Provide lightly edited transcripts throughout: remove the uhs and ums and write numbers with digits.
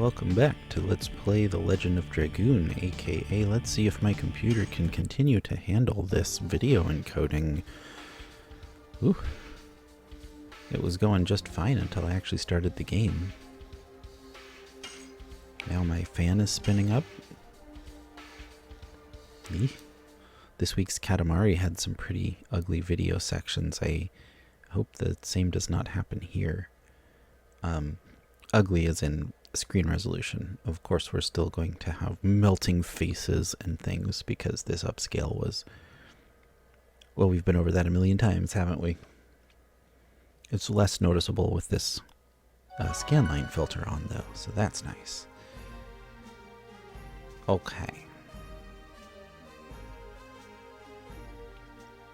welcome back to Let's Play the Legend of Dragoon, aka let's see if my computer can continue to handle this video encoding. Ooh. It was going just fine until I actually started the game. Now my fan is spinning up. Eeh. This week's Katamari had some pretty ugly video sections. I hope the same does not happen here. Ugly as in screen resolution. Of course, we're still going to have melting faces and things because this upscale was... Well, we've been over that a million times, haven't we? It's less noticeable with this scanline filter on, though, so that's nice. Okay.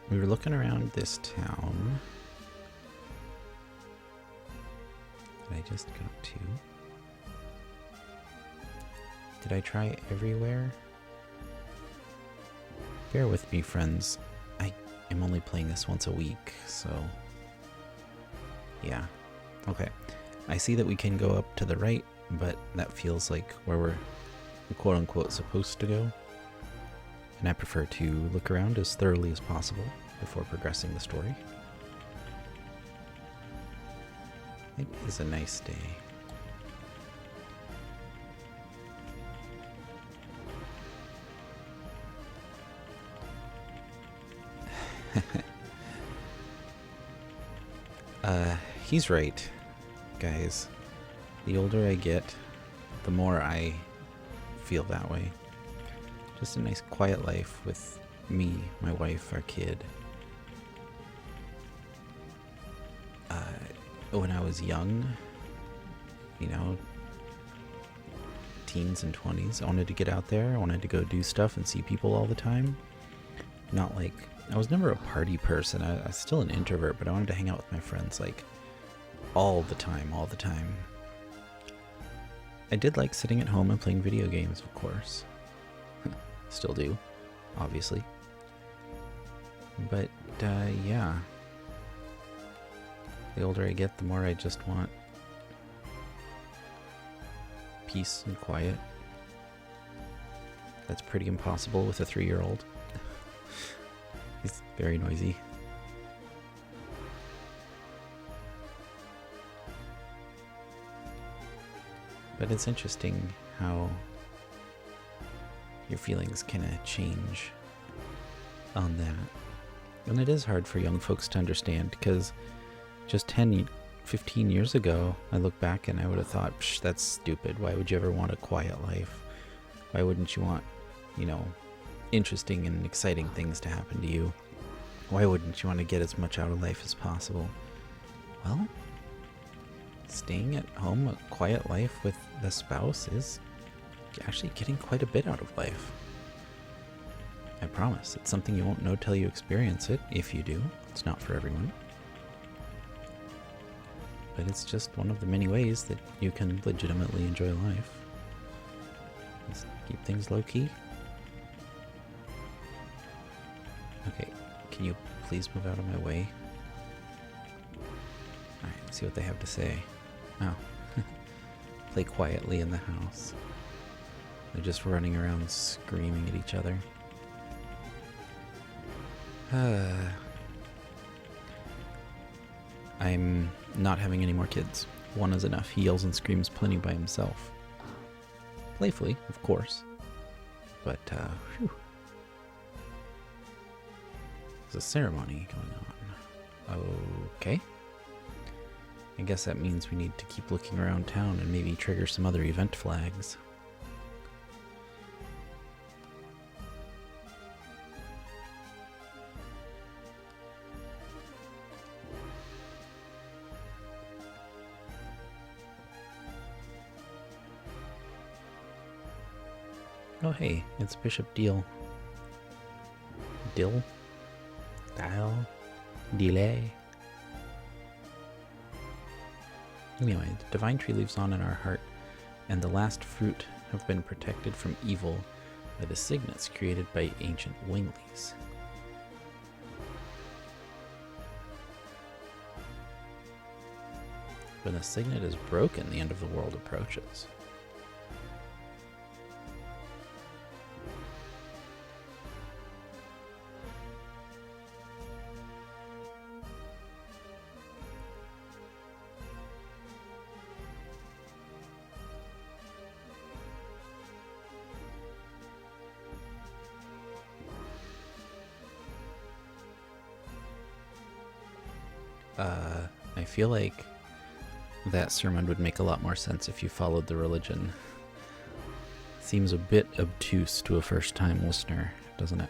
We were looking around this town. Did I just go to? Did I try everywhere? Bear with me, friends. I am only playing this once a week, so... Yeah. Okay. I see that we can go up to the right, but that feels like where we're quote-unquote supposed to go. And I prefer to look around as thoroughly as possible before progressing the story. It is a nice day. He's right, guys. The older I get, the more I feel that way. Just a nice quiet life with me, my wife, our kid. When I was young, you know, teens and 20s, I wanted to get out there. I wanted to go do stuff and see people all the time. Not like, I was never a party person. I was still an introvert, but I wanted to hang out with my friends like all the time. I did like sitting at home and playing video games, of course. Still do, obviously. But, yeah. The older I get, the more I just want peace and quiet. That's pretty impossible with a 3-year-old. He's very noisy. But it's interesting how your feelings kind of change on that. And it is hard for young folks to understand because just 10, 15 years ago, I look back and I would have thought, psh, that's stupid. Why would you ever want a quiet life? Why wouldn't you want, you know, interesting and exciting things to happen to you? Why wouldn't you want to get as much out of life as possible? Well, staying at home, a quiet life with the spouse is actually getting quite a bit out of life. I promise. It's something you won't know till you experience it, if you do. It's not for everyone. But it's just one of the many ways that you can legitimately enjoy life. Just keep things low-key. Okay, can you please move out of my way? Alright, let's see what they have to say. Oh. Play quietly in the house. They're just running around screaming at each other. I'm not having any more kids. One is enough. He yells and screams plenty by himself. Playfully, of course. But, whew. There's a ceremony going on. Okay. I guess that means we need to keep looking around town and maybe trigger some other event flags. Oh hey, it's Bishop Deal. Dill? Dial? Delay? Anyway, the divine tree lives on in our heart, and the last fruit have been protected from evil by the signets created by ancient winglies. When the signet is broken, the end of the world approaches. I feel like that sermon would make a lot more sense if you followed the religion. Seems a bit obtuse to a first-time listener, doesn't it?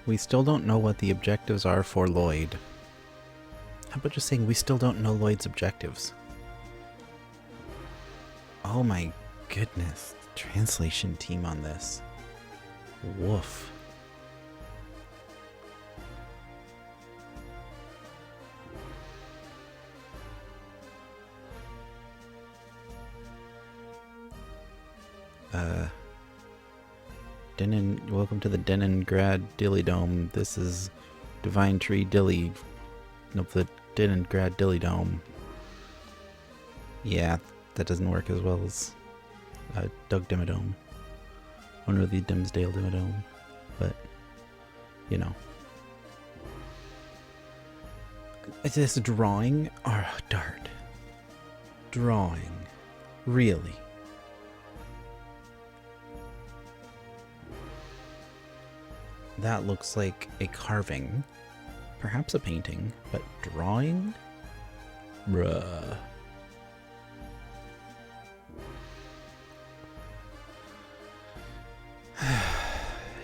We still don't know what the objectives are for Lloyd. How about just saying we still don't know Lloyd's objectives? Oh my goodness. Translation team on this. Woof. Welcome to the Deningrad Dilly Dome. This is Divine Tree Dilly. Nope, the Deningrad Dilly Dome. Yeah, that doesn't work as well as Doug Dimmadome. Or the Dimsdale Dimmadome. But, you know. Is this drawing or dart? Drawing. Really? That looks like a carving. Perhaps a painting, but drawing? Bruh.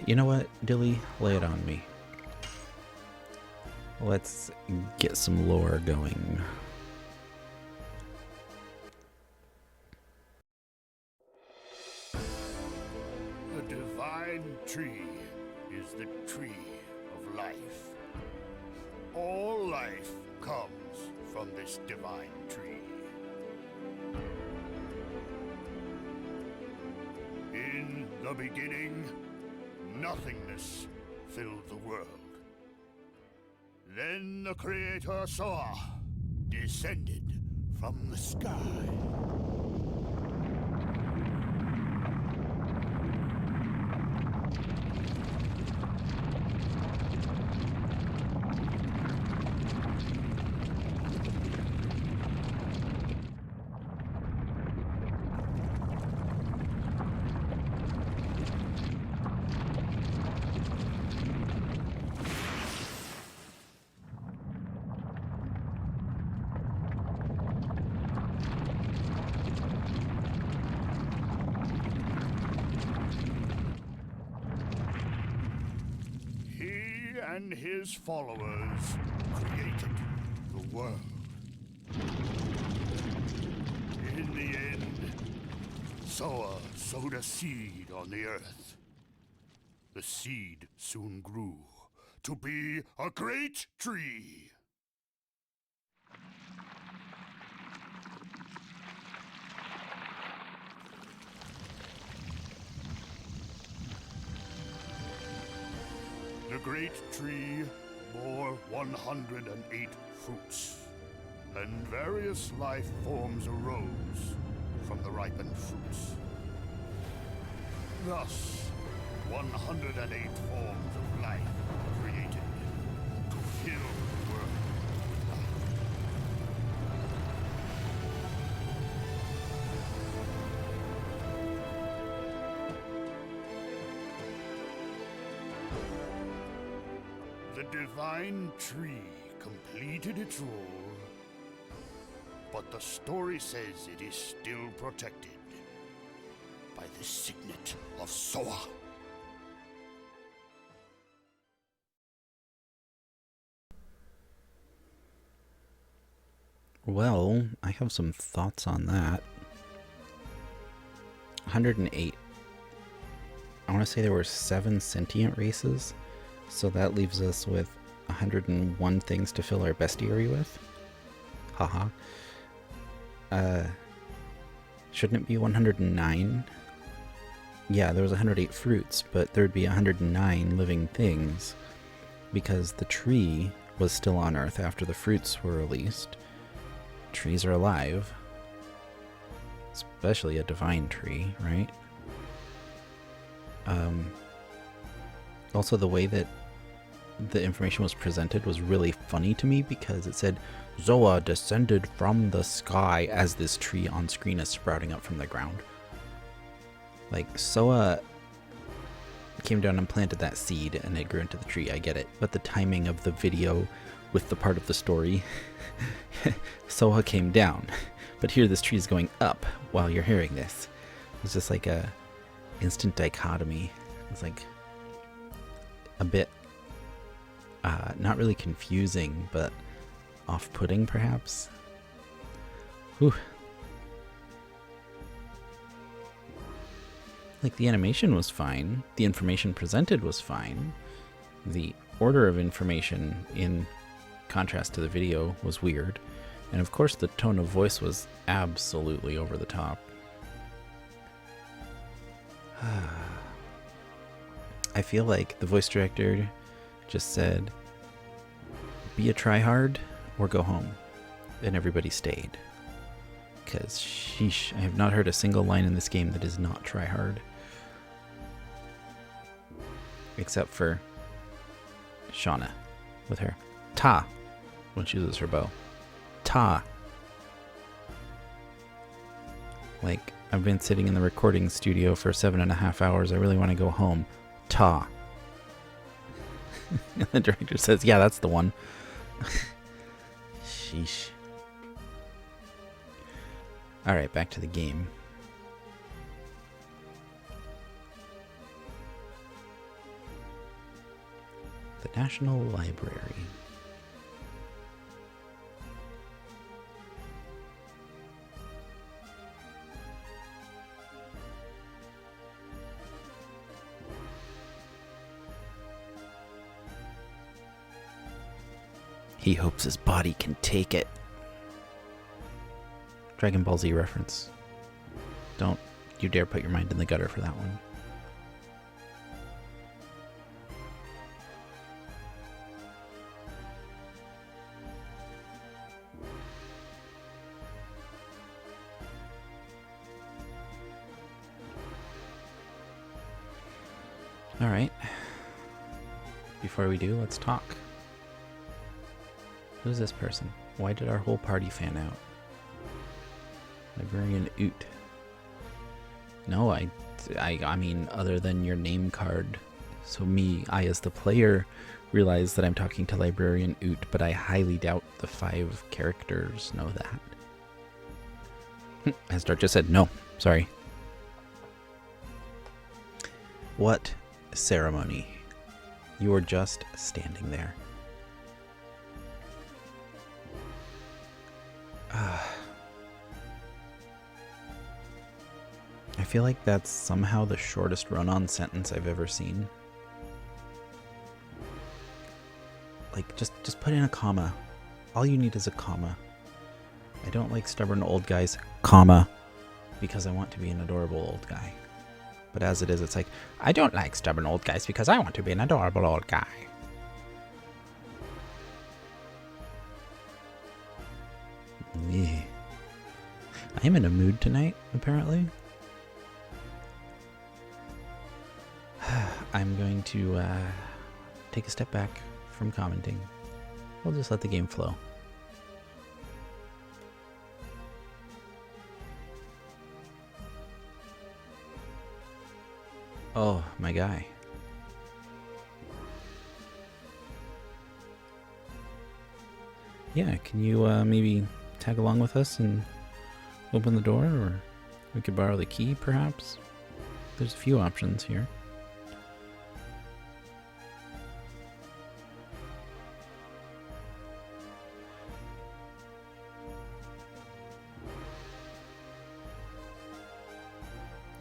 You know what, Dilly? Lay it on me. Let's get some lore going. The divine tree is the tree of life. All life comes from this divine tree. In the beginning, nothingness filled the world. Then the creator Soa descended from the sky. And his followers created the world. In the end, Soa sowed a seed on the earth. The seed soon grew to be a great tree. The great tree bore 108 fruits, and various life forms arose from the ripened fruits. Thus, 108 forms of life were created to fill the world with life. The divine tree completed its role, but the story says it is still protected by the signet of Soa. Well, I have some thoughts on that. 108. I want to say there were 7 sentient races, so that leaves us with 101 things to fill our bestiary with. Haha. Shouldn't it be 109? Yeah, there was 108 fruits, but there'd be 109 living things, because the tree was still on Earth after the fruits were released. Trees are alive. Especially a divine tree, right? Also, the way that the information was presented was really funny to me, because it said Zoa descended from the sky as this tree on screen is sprouting up from the ground. Like, Soa came down and planted that seed and it grew into the tree. I get it. But the timing of the video with the part of the story, Soa came down. But here this tree is going up while you're hearing this. It's just like a instant dichotomy. It's like a bit, not really confusing, but off-putting perhaps. Whew. Like, the animation was fine, the information presented was fine, the order of information in contrast to the video was weird, and of course the tone of voice was absolutely over the top. I feel like the voice director just said, be a tryhard or go home, and everybody stayed. Because, sheesh, I have not heard a single line in this game that is not tryhard. Except for Shauna with her ta when she uses her bow. Ta. Like, I've been sitting in the recording studio for 7.5 hours. I really want to go home. Ta. And the director says, yeah, that's the one. Sheesh. Alright, back to the game. The National Library. He hopes his body can take it. Dragon Ball Z reference. Don't you dare put your mind in the gutter for that one. Alright. Before we do, let's talk. Who's this person? Why did our whole party fan out? Librarian Oot. No, I mean, other than your name card. So I as the player realize that I'm talking to Librarian Oot, but I highly doubt the 5 characters know that. As Dart just said, no, sorry. What ceremony? You were just standing there. I feel like that's somehow the shortest run-on sentence I've ever seen. Like, just put in a comma. All you need is a comma. I don't like stubborn old guys, comma, because I want to be an adorable old guy. But as it is, it's like, I don't like stubborn old guys because I want to be an adorable old guy. Yeah. I am in a mood tonight, apparently. I'm going to take a step back from commenting. We'll just let the game flow. Oh, my guy. Yeah, can you maybe tag along with us and open the door, or we could borrow the key, perhaps? There's a few options here.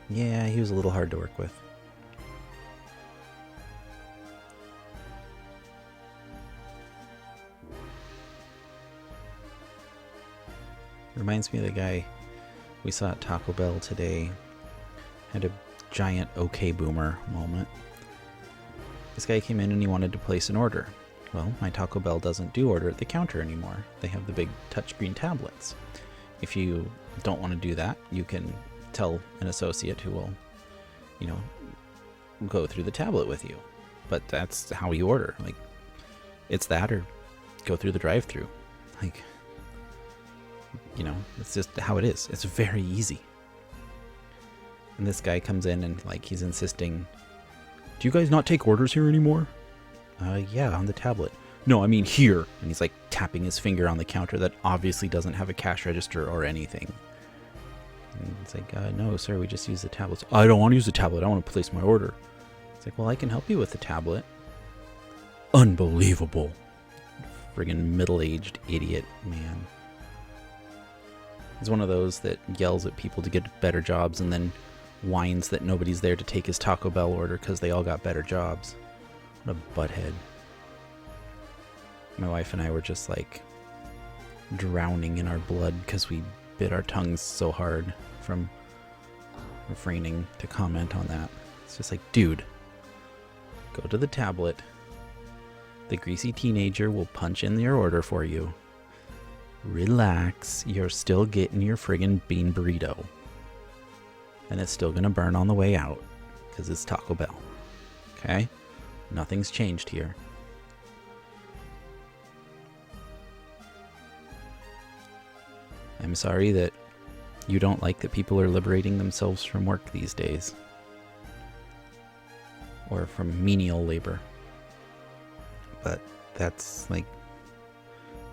Yeah, he was a little hard to work with. Reminds me of the guy we saw at Taco Bell today. Had a giant okay boomer moment. This guy came in and he wanted to place an order. Well, my Taco Bell doesn't do order at the counter anymore. They have the big touchscreen tablets. If you don't want to do that, you can tell an associate who will, go through the tablet with you. But that's how you order. Like, It's that or go through the drive-thru. Like, you know, it's just how it is. It's very easy. And this guy comes in and like he's insisting, do you guys not take orders here anymore? Yeah, on the tablet. No, I mean here. And he's like tapping his finger on the counter that obviously doesn't have a cash register or anything. And it's like, no, sir, we just use the tablets. I don't want to use the tablet. I want to place my order. It's like, well, I can help you with the tablet. Unbelievable. Friggin' middle-aged idiot, man. He's one of those that yells at people to get better jobs and then whines that nobody's there to take his Taco Bell order because they all got better jobs. What a butthead. My wife and I were just like drowning in our blood because we bit our tongues so hard from refraining to comment on that. It's just like, dude, go to the tablet. The greasy teenager will punch in your order for you. Relax, you're still getting your friggin' bean burrito. And it's still gonna burn on the way out, because it's Taco Bell. Okay? Nothing's changed here. I'm sorry that you don't like that people are liberating themselves from work these days. Or from menial labor. But that's like,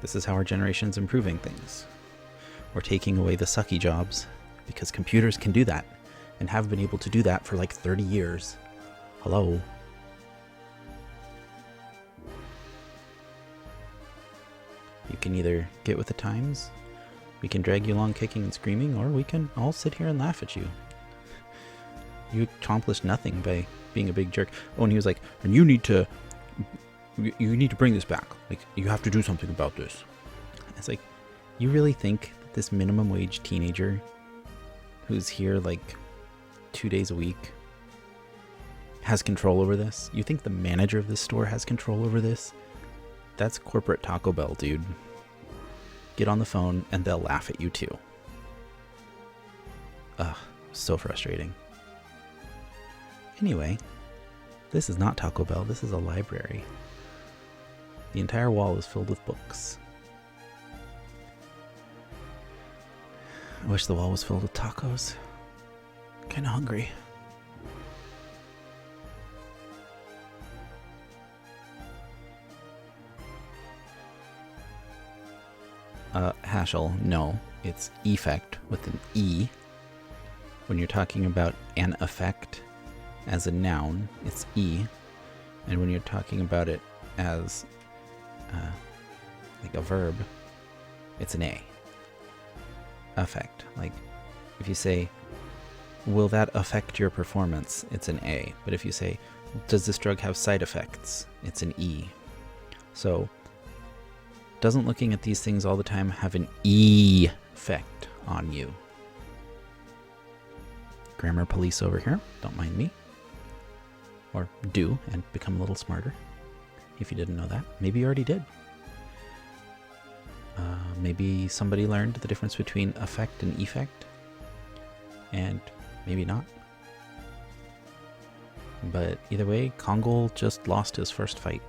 this is how our generation's improving things. We're taking away the sucky jobs because computers can do that and have been able to do that for like 30 years. Hello. You can either get with the times, we can drag you along kicking and screaming, or we can all sit here and laugh at you. You accomplished nothing by being a big jerk. Oh, and he was like, and you need to bring this back. Like, you have to do something about this. It's like, you really think that this minimum wage teenager who's here like 2 days a week has control over this? You think the manager of this store has control over this? That's corporate Taco Bell, dude. Get on the phone and they'll laugh at you too. Ugh, so frustrating. Anyway, this is not Taco Bell, this is a library. The entire wall is filled with books. I wish the wall was filled with tacos. Kinda hungry. Haschel, no. It's effect with an E. When you're talking about an effect as a noun, it's E. And when you're talking about it as like a verb, it's an A. Affect. Like, if you say, will that affect your performance? It's an A. But if you say, does this drug have side effects? It's an E. So, doesn't looking at these things all the time have an effect on you? Grammar police over here, don't mind me. Or do, and become a little smarter. If you didn't know that. Maybe you already did. Maybe somebody learned the difference between affect and effect. And maybe not. But either way, Kongol just lost his first fight.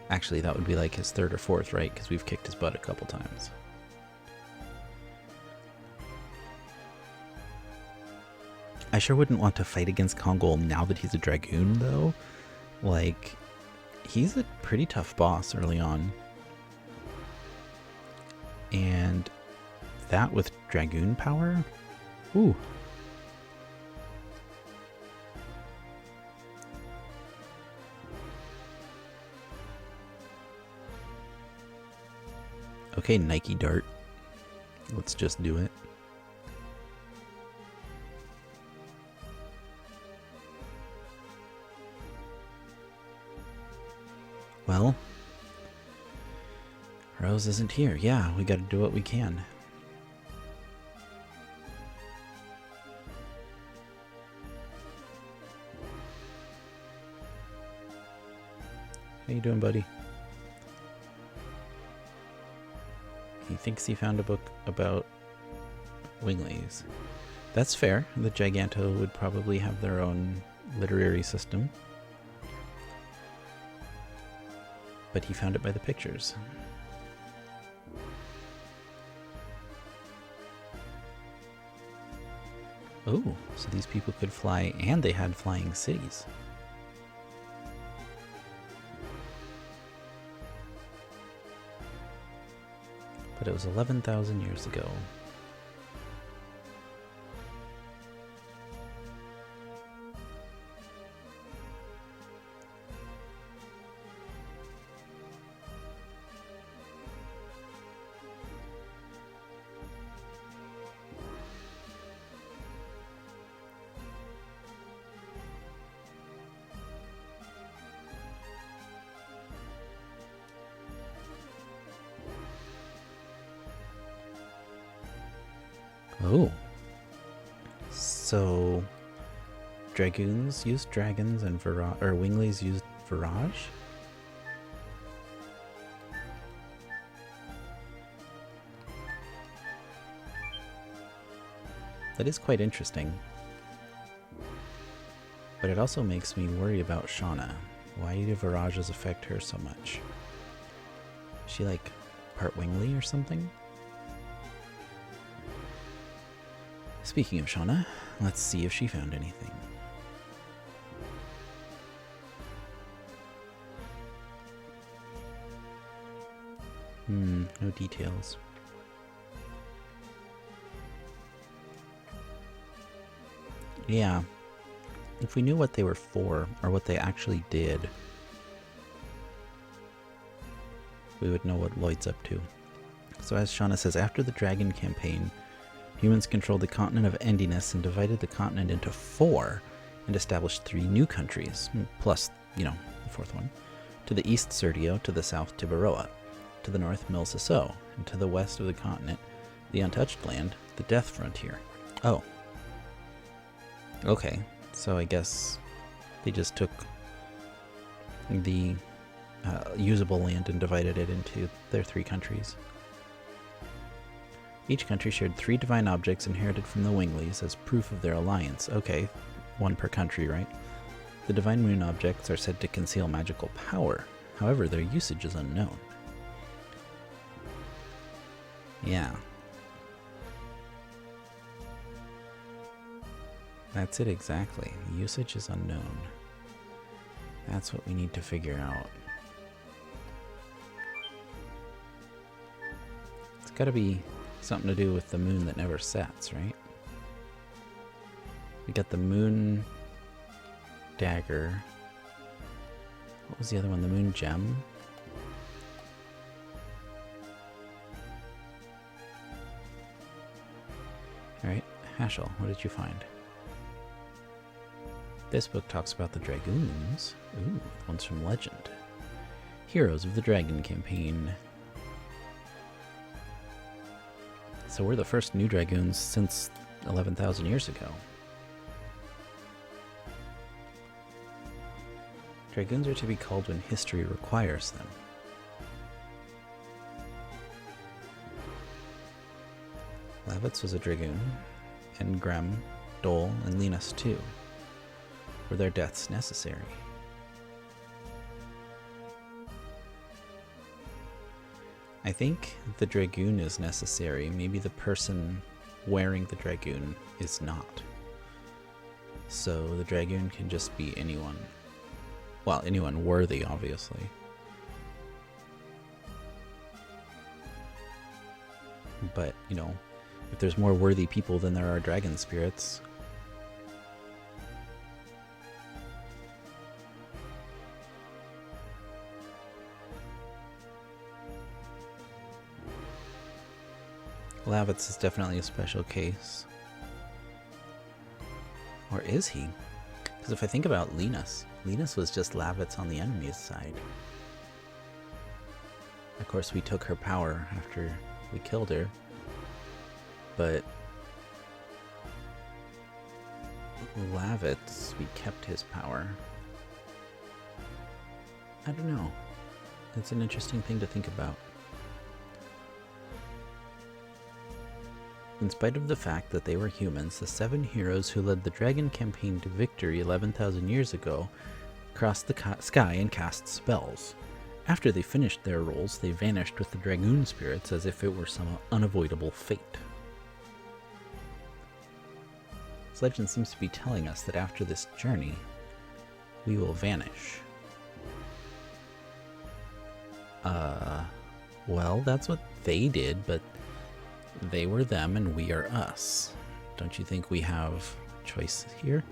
Actually, that would be like his third or fourth, right? Because we've kicked his butt a couple times. I sure wouldn't want to fight against Kongol now that he's a Dragoon, though. Like, he's a pretty tough boss early on. And that with Dragoon power? Ooh. Okay, Nike Dart. Let's just do it. Well, Rose isn't here. Yeah, we gotta do what we can. How you doing, buddy? He thinks he found a book about Winglies. That's fair. The Giganto would probably have their own literary system. but he found it by the pictures. Oh, so these people could fly, and they had flying cities. But it was 11,000 years ago. Oh. So Dragoons used dragons and Winglies used Virage? That is quite interesting. But it also makes me worry about Shauna. Why do Virages affect her so much? Is she like part Wingly or something? Speaking of Shauna, let's see if she found anything. No details. Yeah. If we knew what they were for, or what they actually did, we would know what Lloyd's up to. So as Shauna says, after the Dragon campaign, humans controlled the continent of Endiness and divided the continent into 4 and established 3 new countries, plus, the 4th one. To the east, Serdio, to the south, Tibaroa, to the north, Mil Sasso, and to the west of the continent, the untouched land, the Death Frontier. Oh. Okay, so I guess they just took the usable land and divided it into their 3 countries. Each country shared 3 divine objects inherited from the Winglies as proof of their alliance. Okay, 1 per country, right? The divine moon objects are said to conceal magical power. However, their usage is unknown. Yeah. That's it exactly. The usage is unknown. That's what we need to figure out. It's gotta be something to do with the moon that never sets, right? We got the moon dagger. What was the other one? The moon gem? Alright, Hashel, what did you find? This book talks about the Dragoons. Ooh, one's from Legend. Heroes of the Dragon campaign. So we're the first new Dragoons since 11,000 years ago. Dragoons are to be called when history requires them. Lavitz was a Dragoon, and Grem, Dole, and Linus too. Were their deaths necessary? I think the Dragoon is necessary. Maybe the person wearing the Dragoon is not. So the Dragoon can just be anyone. Well, anyone worthy, obviously. But, if there's more worthy people than there are dragon spirits, Lavitz is definitely a special case. Or is he? Because if I think about Linus was just Lavitz on the enemy's side. Of course, we took her power after we killed her. But Lavitz, we kept his power. I don't know. It's an interesting thing to think about. In spite of the fact that they were humans, the 7 heroes who led the Dragon campaign to victory 11,000 years ago crossed the sky and cast spells. After they finished their roles, they vanished with the Dragoon spirits as if it were some unavoidable fate. This legend seems to be telling us that after this journey, we will vanish. Well, that's what they did, but they were them and we are us. Don't you think we have choice here?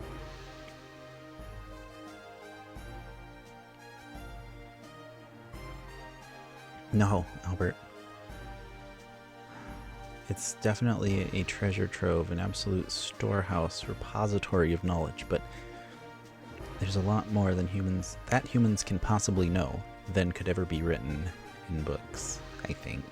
No, Albert. It's definitely a treasure trove, an absolute storehouse, repository of knowledge, but there's a lot more than humans can possibly know than could ever be written in books, I think.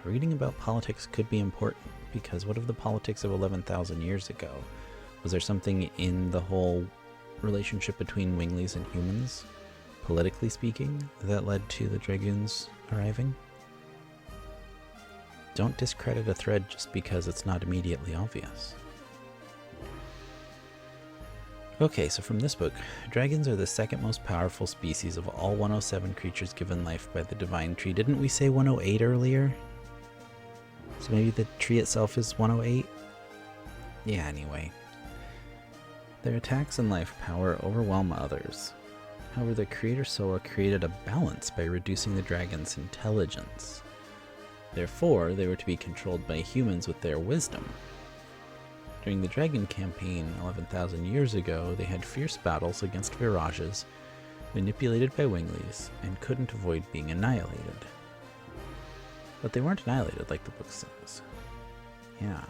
Reading about politics could be important, because what of the politics of 11,000 years ago? Was there something in the whole relationship between winglies and humans, politically speaking, that led to the Dragoons arriving? Don't discredit a thread just because it's not immediately obvious. Okay, so from this book, dragons are the second most powerful species of all 107 creatures given life by the Divine Tree. Didn't we say 108 earlier? So maybe the tree itself is 108? Yeah, anyway. Their attacks and life power overwhelm others. However, the creator Soa created a balance by reducing the dragon's intelligence. Therefore, they were to be controlled by humans with their wisdom. During the Dragon campaign 11,000 years ago, they had fierce battles against Virages, manipulated by winglies, and couldn't avoid being annihilated. But they weren't annihilated like the book says. Yeah.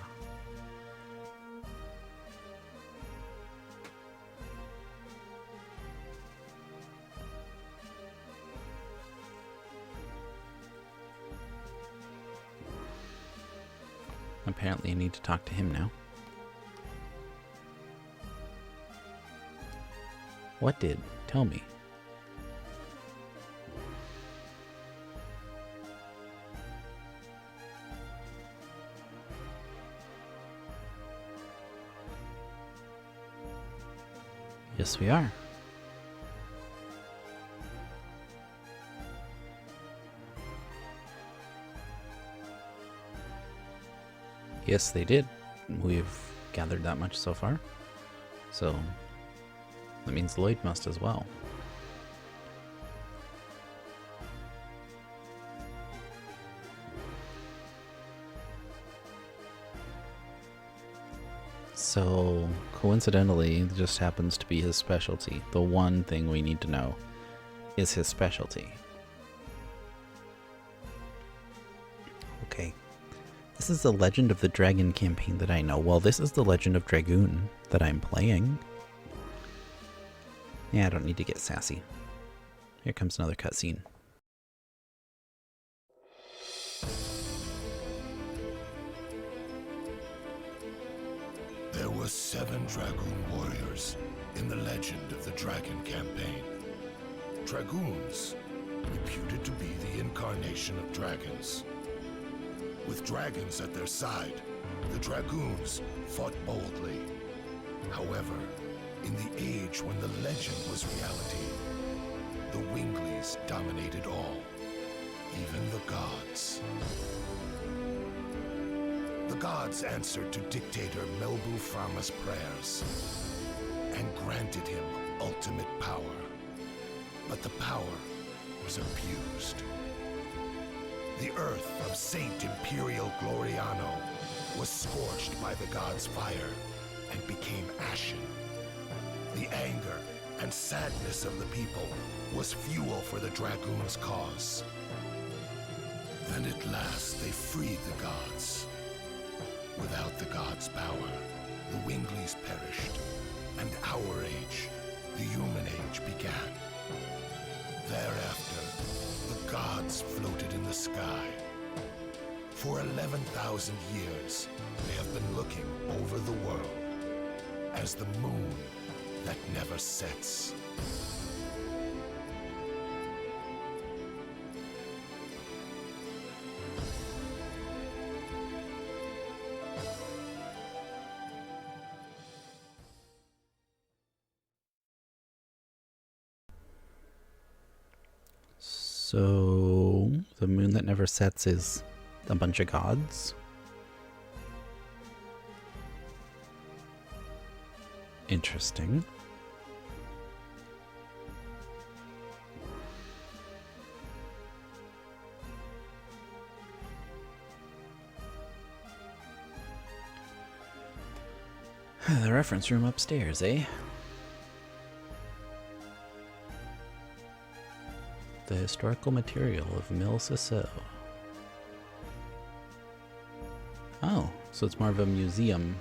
Apparently I need to talk to him now. What did? Tell me. Yes, we are. Yes, they did. We've gathered that much so far. So, that means Lloyd must as well. So, coincidentally, it just happens to be his specialty. The one thing we need to know is his specialty. Okay. This is the Legend of the Dragon campaign that I know. Well, this is the Legend of Dragoon that I'm playing. Yeah, I don't need to get sassy. Here comes another cutscene. There were 7 Dragoon warriors in the Legend of the Dragon campaign. Dragoons, reputed to be the incarnation of dragons. With dragons at their side, the Dragoons fought boldly. However, in the age when the legend was reality, the winglies dominated all, even the gods. The gods answered to dictator Melbu Frama's prayers and granted him ultimate power. But the power was abused. The earth of Saint Imperial Gloriano was scorched by the gods' fire and became ashen. The anger and sadness of the people was fuel for the Dragoons' cause. Then at last they freed the gods. Without the gods' power, the winglies perished, and our age, the human age, began. Thereafter, the gods floated in the sky. For 11,000 years, they have been looking over the world as the moon that never sets. So, the moon that never sets is a bunch of gods? Interesting. The reference room upstairs, eh? The historical material of Mille Cicero. Oh, so it's more of a museum.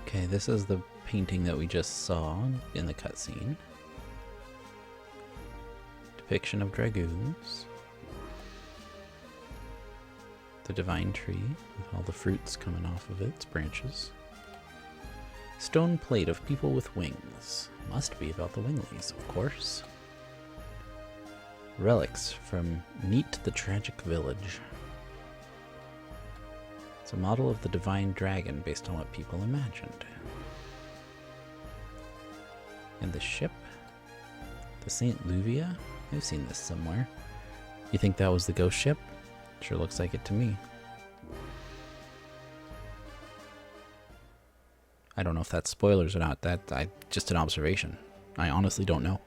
Okay, this is the painting that we just saw in the cutscene. Depiction of dragoons. The divine tree with all the fruits coming off of its branches. Stone plate of people with wings. Must be about the winglies, of course. Relics from Neat the Tragic Village. It's a model of the divine dragon based on what people imagined. And the ship? The St. Luvia? I've seen this somewhere. You think that was the ghost ship? Sure looks like it to me. I don't know if that's spoilers or not. That's just an observation. I honestly don't know.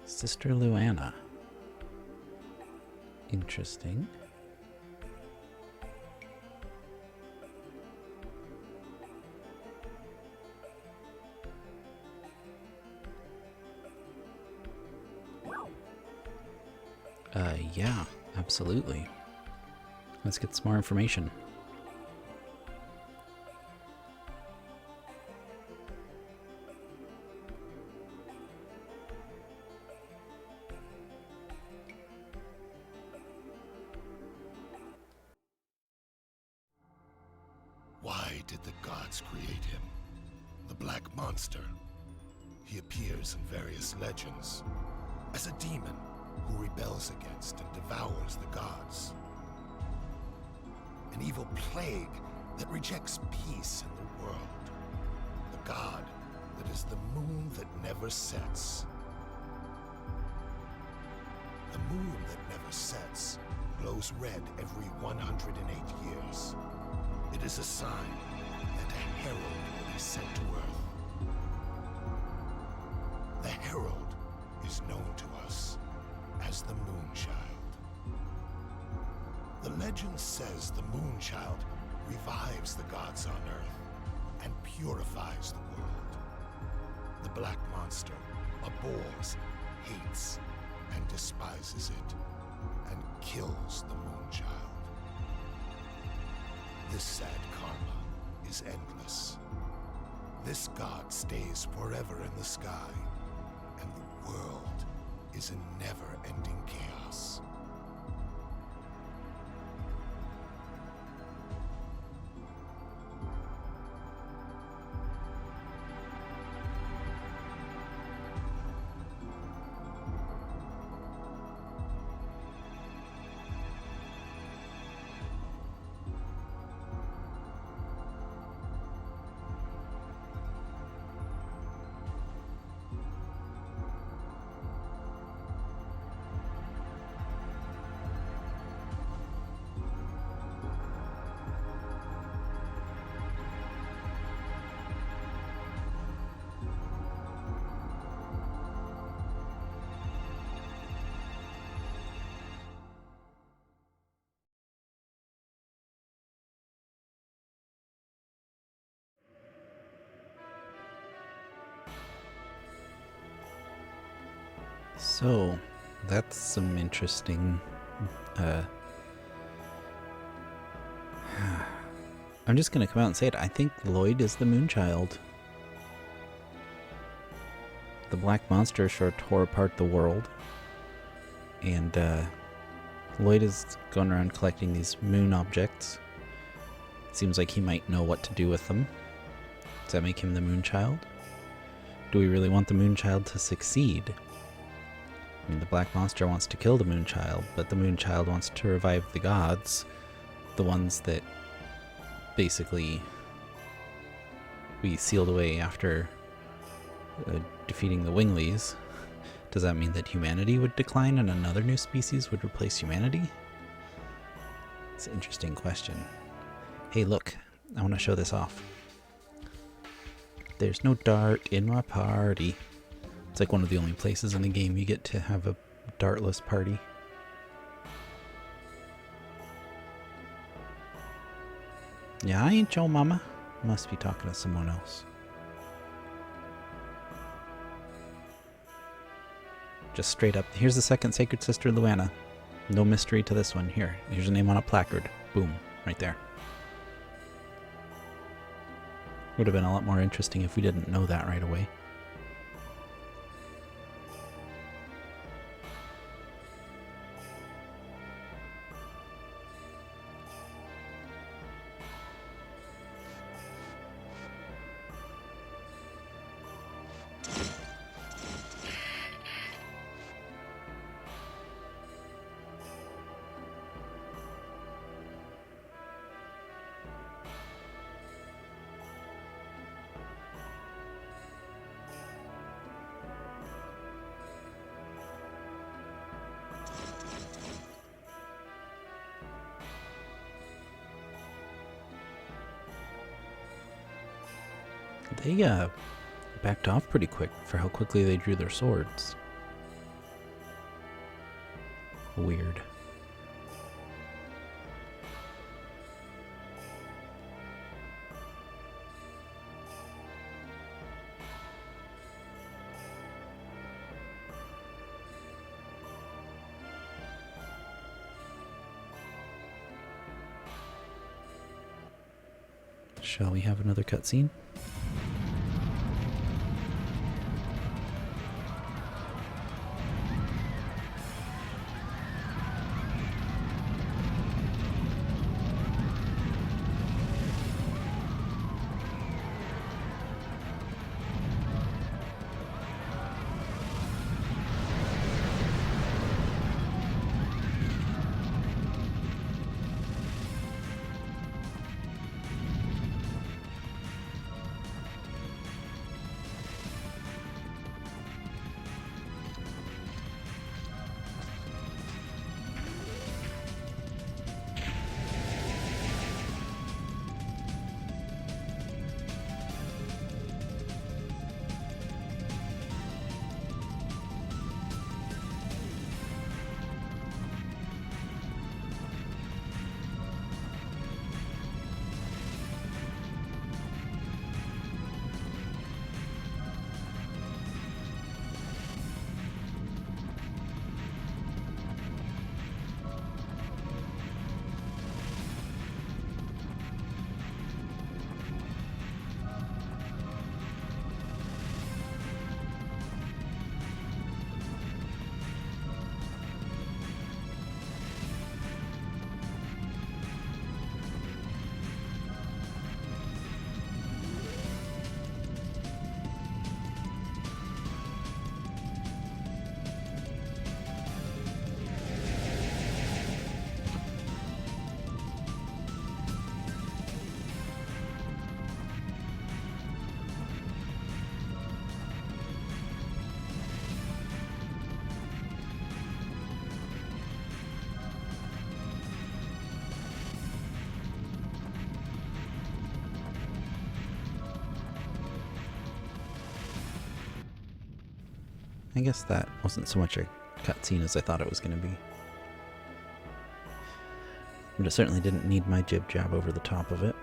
Sister Luana. Interesting. Yeah, absolutely. Let's get some more information. Why did the gods create him? The Black Monster. He appears in various legends as a demon who rebels against and devours the gods. An evil plague that rejects peace in the world. The god that is the moon that never sets. The moon that never sets glows red every 108 years. It is a sign that a herald will be sent to Earth. The herald is known to us as the Moonchild. The legend says the Moonchild revives the gods on Earth and purifies the world. The Black Monster abhors, hates, and despises it, and kills the Moonchild. This sad karma is endless. This god stays forever in the sky, and the world is in never-ending chaos. So, that's some interesting... I'm just going to come out and say it. I think Lloyd is the Moonchild. The Black Monster sure tore apart the world. And Lloyd is going around collecting these moon objects. Seems like he might know what to do with them. Does that make him the Moonchild? Do we really want the Moonchild to succeed? I mean, the Black Monster wants to kill the Moonchild, but the Moonchild wants to revive the gods. The ones that basically we sealed away after defeating the Winglies. Does that mean that humanity would decline and another new species would replace humanity? It's an interesting question. Hey, look, I want to show this off. There's no dart in my party. It's like one of the only places in the game you get to have a dartless party. Yeah, I ain't your mama. Must be talking to someone else. Just straight up. Here's the second Sacred Sister, Luana. No mystery to this one. Here's a name on a placard. Boom. Right there. Would have been a lot more interesting if we didn't know that right away. They backed off pretty quick for how quickly they drew their swords. Weird. Shall we have another cutscene? I guess that wasn't so much a cutscene as I thought it was going to be. But it certainly didn't need my jib-jab over the top of it.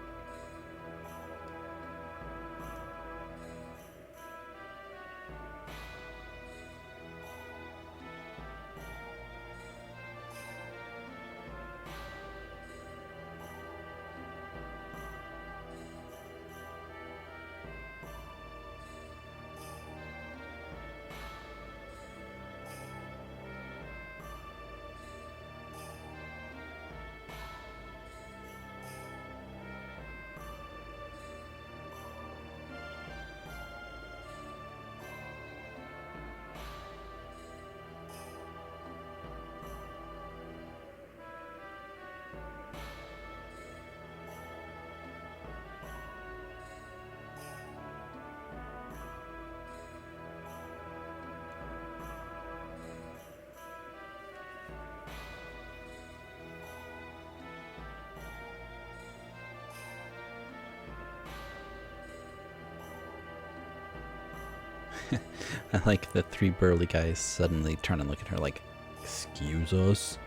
I like the three burly guys suddenly turn and look at her like, excuse us?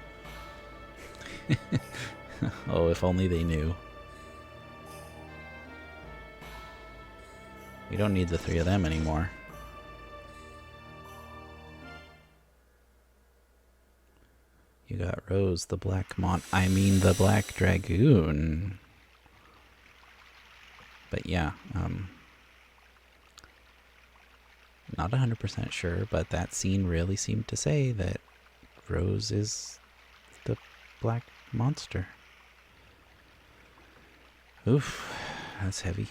Oh, if only they knew. We don't need the three of them anymore. You got Rose, the Black the Black Dragoon. But yeah, not 100% sure, but that scene really seemed to say that Rose is the black monster. Oof, that's heavy.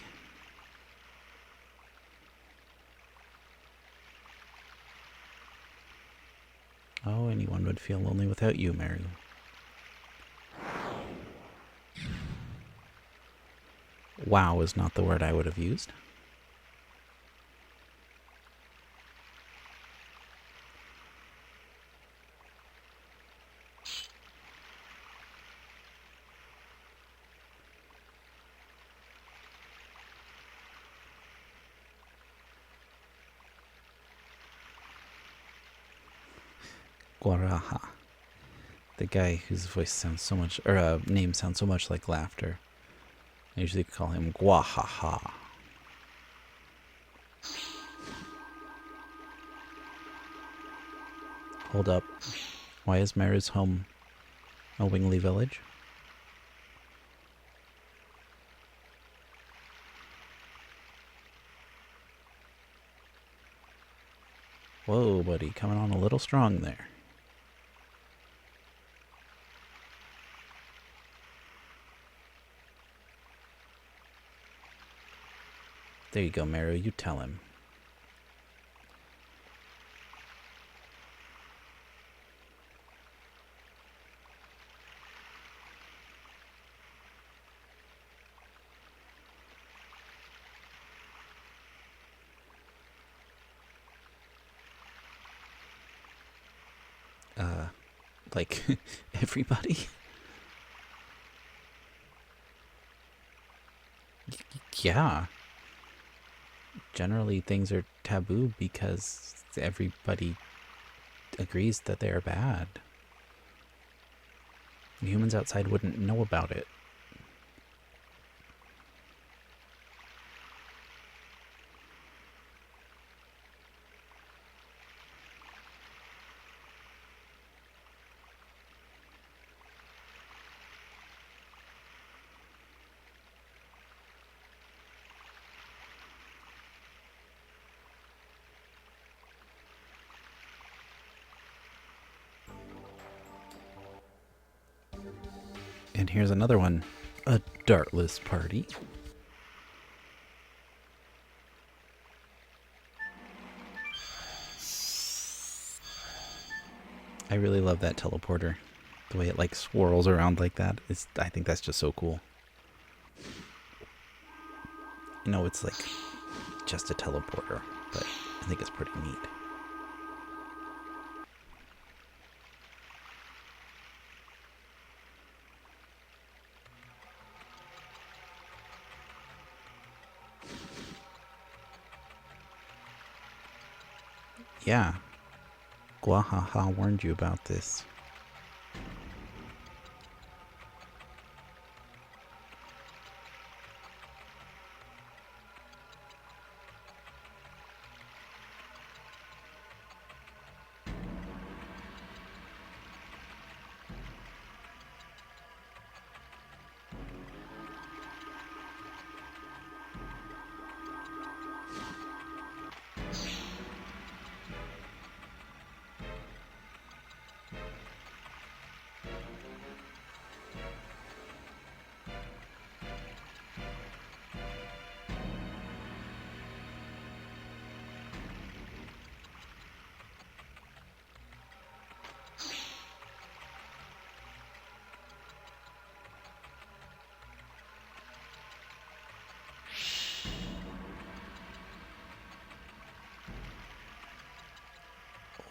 Oh, anyone would feel lonely without you, Mary. Wow is not the word I would have used. Guaraha. The guy whose voice sounds so much, or name sounds so much like laughter. I usually call him Guahaha. Hold up. Why is Meru's home a Wingley village? Whoa, buddy, coming on a little strong there. There you go, Meru, you tell him. Like, everybody? Yeah. Generally, things are taboo because everybody agrees that they are bad. Humans outside wouldn't know about it. And here's another one. A dartless party. I really love that teleporter. The way it like swirls around like that. I think that's just so cool. You know, it's like just a teleporter, but I think it's pretty neat. Yeah. Guahaha warned you about this.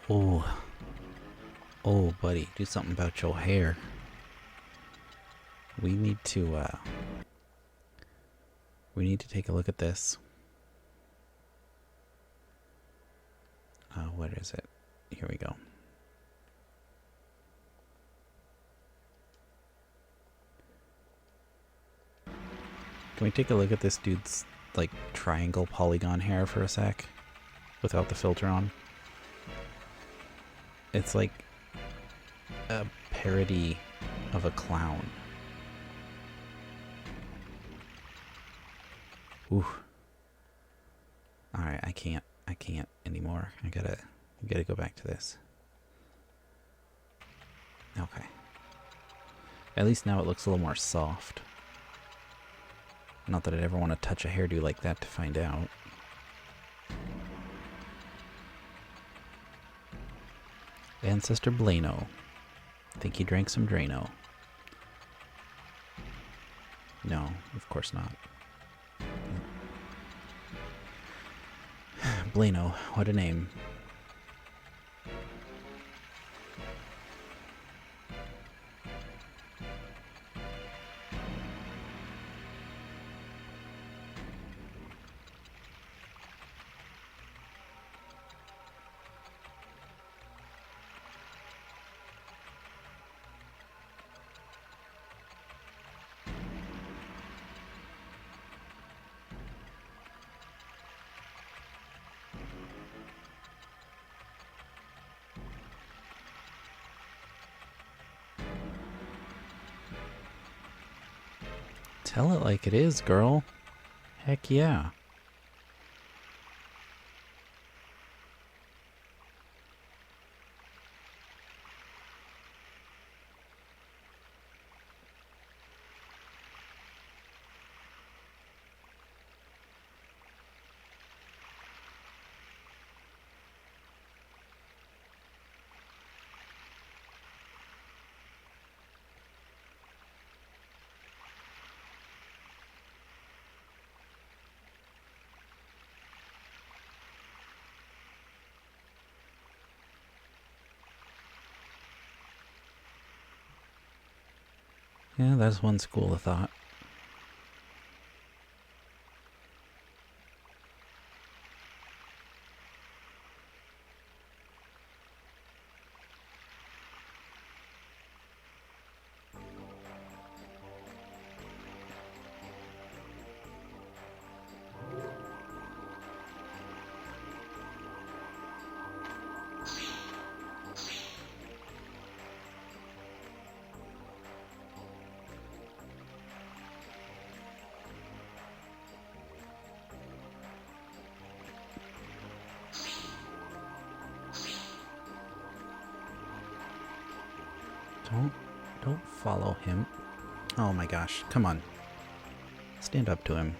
Oh. Oh, buddy, do something about your hair. We need to take a look at this. What is it? Here we go. Can we take a look at this dude's, like, triangle polygon hair for a sec? Without the filter on? It's like a parody of a clown. Ooh. Alright, I can't anymore. I gotta go back to this. Okay. At least now it looks a little more soft. Not that I'd ever want to touch a hairdo like that to find out. Ancestor Blano. Think he drank some Drano. No, of course not. Blano, what a name. Tell it like it is, girl. Heck yeah. Yeah, that's one school of thought. Don't follow him. Oh my gosh, come on. Stand up to him.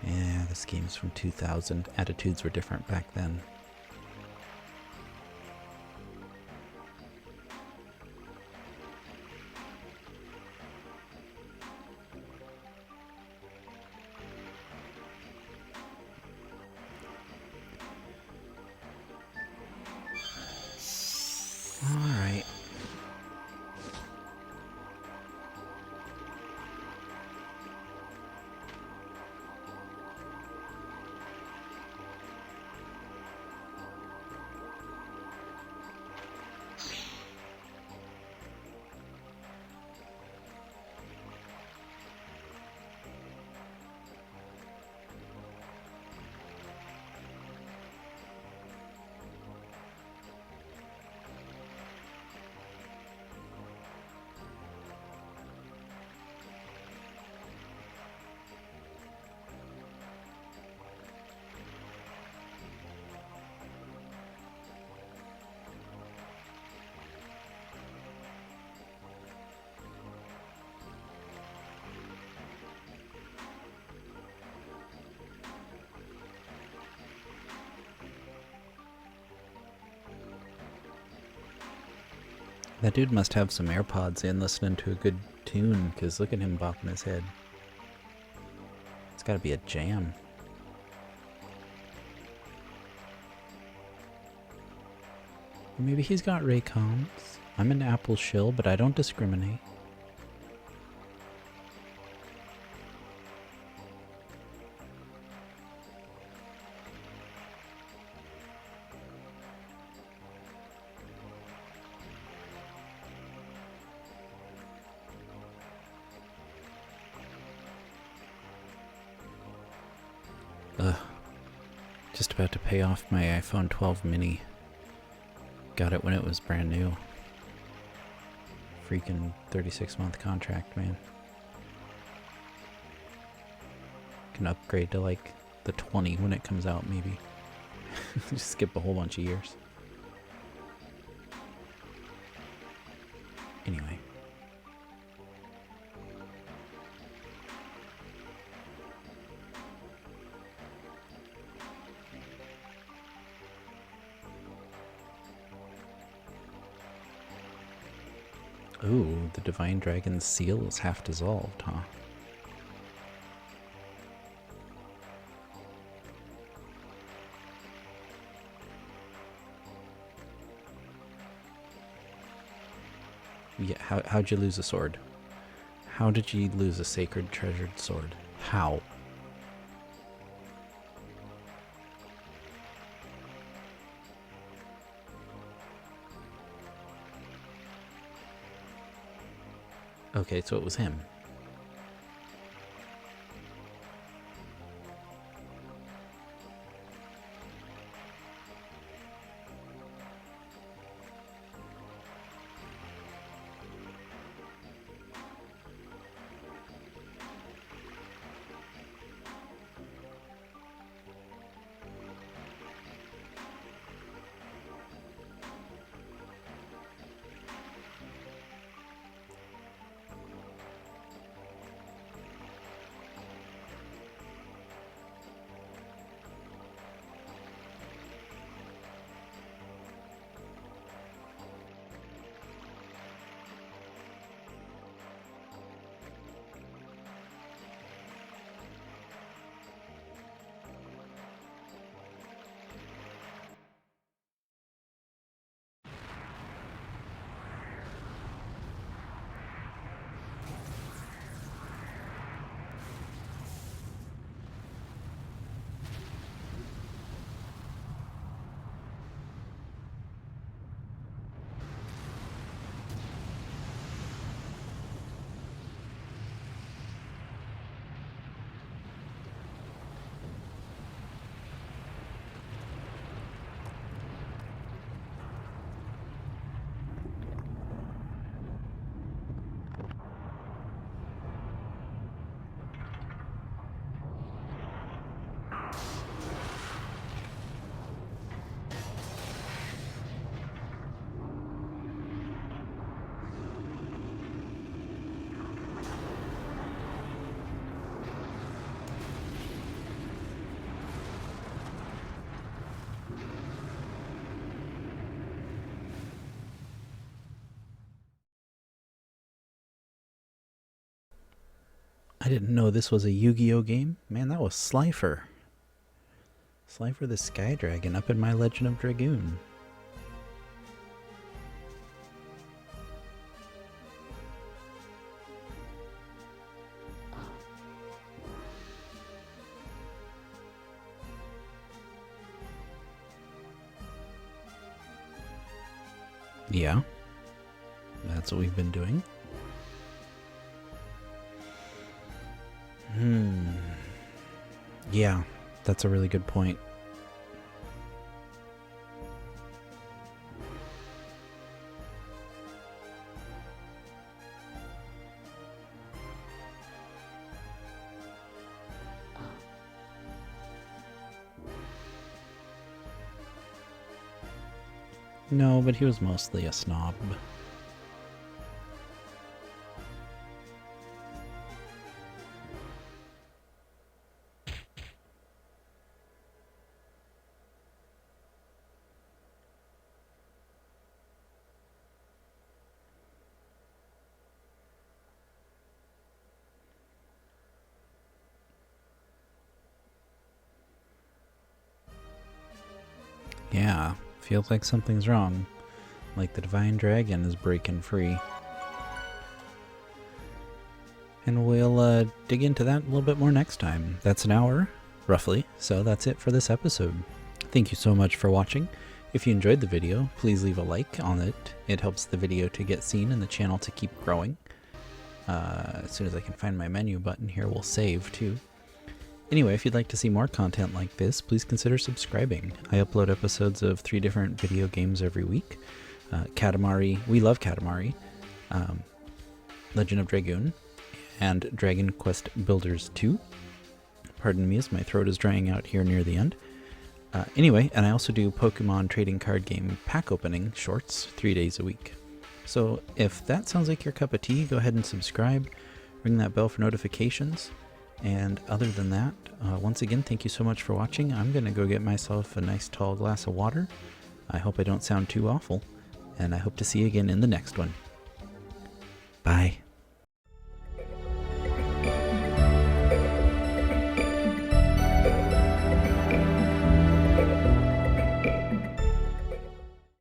Yeah, this game's from 2000. Attitudes were different back then. Alright. That dude must have some AirPods in listening to a good tune, because look at him bopping his head. It's gotta be a jam. Maybe he's got Raycons. I'm an Apple shill, but I don't discriminate. Just about to pay off my iPhone 12 mini. Got it when it was brand new. Freaking 36-month contract, man. Can upgrade to like the 20 when it comes out, maybe. Just skip a whole bunch of years. Anyway. Ooh, the Divine Dragon's seal is half dissolved, huh? Yeah, how'd you lose a sword? How did you lose a sacred treasured sword? How? Okay, so it was him. I didn't know this was a Yu-Gi-Oh game. Man, that was Slifer. Slifer the Sky Dragon up in my Legend of Dragoon. Yeah, that's what we've been doing. Yeah, that's a really good point. No, but he was mostly a snob. Yeah, feels like something's wrong. Like the Divine Dragon is breaking free. And we'll dig into that a little bit more next time. That's an hour, roughly, so that's it for this episode. Thank you so much for watching. If you enjoyed the video, please leave a like on it. It helps the video to get seen and the channel to keep growing. As soon as I can find my menu button here, we'll save too. Anyway, if you'd like to see more content like this, please consider subscribing. I upload episodes of 3 different video games every week. Katamari, we love Katamari, Legend of Dragoon, and Dragon Quest Builders 2. Pardon me as my throat is drying out here near the end. Anyway, and I also do Pokemon trading card game pack opening shorts 3 days a week. So if that sounds like your cup of tea, go ahead and subscribe, ring that bell for notifications. And other than that, once again, thank you so much for watching. I'm going to go get myself a nice tall glass of water. I hope I don't sound too awful, and I hope to see you again in the next one. Bye.